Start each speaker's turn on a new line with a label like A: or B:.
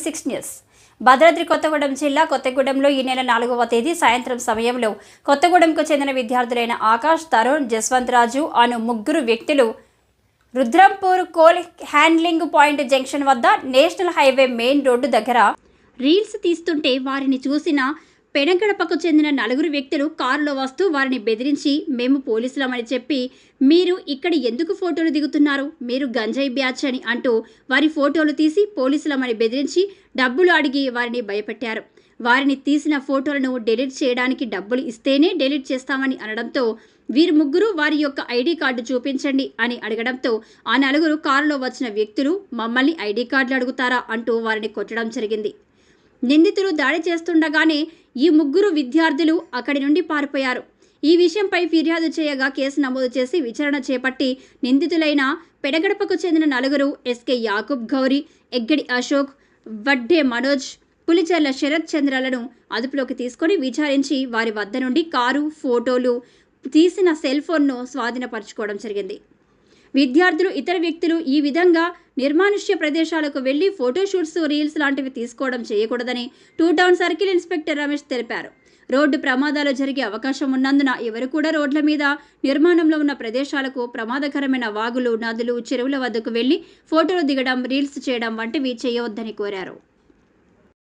A: V6 news. Bhadradri Kothagudem జిల్లా కొత్తగూడెంలో ఈ నెల 4వ తేదీ సాయంత్రం సమయంలో కొత్తగూడెంకు చెందిన విద్యార్థులైన ఆకాష్, తరుణ్, జస్వంత్ రాజు అను ముగ్గురు వ్యక్తులు Rudrampur coal handling point junction వద్ద నేషనల్ హైవే మెయిన్ రోడ్డు దగ్గర రీల్స్ తీస్తుంటే వారిని చూసిన పెనగడపకు చెందిన 4 వ్యక్తులు కారులో వస్తూ వారిని బెదిరించి మేము పోలీసులమని చెప్పి మీరు ఇక్కడ ఎందుకు ఫోటోలు దిగుతున్నారు, మీరు గంజాయి బ్యాచ్ అని అంటూ వారి ఫోటోలు తీసి పోలీసులమని బెదిరించి డబ్బులు అడిగి వారిని భయపెట్టారు. వారిని తీసిన ఫోటోలను డిలీట్ చేయడానికి డబ్బులు ఇస్తేనే డిలీట్ చేస్తామని అనడంతో వీరు ముగ్గురు వారి యొక్క ఐడి కార్డు చూపించండి అని అడగడంతో ఆ 4 కారులో వచ్చిన వ్యక్తులు మమ్మల్ని ఐడి కార్డులు అడుగుతారా అంటూ వారిని కొట్టడం జరిగింది. నిందితులు దాడి చేస్తుండగానే ఈ ముగ్గురు విద్యార్థులు అక్కడి నుండి పారిపోయారు. ఈ విషయంపై ఫిర్యాదు చేయగా కేసు నమోదు చేసి విచారణ చేపట్టి నిందితులైన పెడగడపకు చెందిన 4 ఎస్కే యాకూబ్ గౌరీ, ఎగ్గడి అశోక్, వడ్డే మనోజ్, పులిచెర్ల శరత్ చంద్రలను అదుపులోకి తీసుకొని విచారించి వారి వద్ద నుండి కారు, ఫోటోలు తీసిన సెల్ ఫోన్ను స్వాధీనపరచుకోవడం జరిగింది. విద్యార్థులు, ఇతర వ్యక్తులు ఈ విధంగా నిర్మానుష్య ప్రదేశాలకు వెళ్లి ఫోటోషూట్స్, రీల్స్ లాంటివి తీసుకోవడం చేయకూడదని 2 టౌన్ సర్కిల్ ఇన్స్పెక్టర్ రమేష్ తెలిపారు. రోడ్డు ప్రమాదాలు జరిగే అవకాశం ఉన్నందున ఎవరు కూడా రోడ్ల మీద, నిర్మాణంలో ఉన్న ప్రదేశాలకు, ప్రమాదకరమైన వాగులు, నదులు, చెరువుల వద్దకు వెళ్లి ఫోటోలు దిగడం, రీల్స్ చేయడం వంటివి చేయవద్దని కోరారు.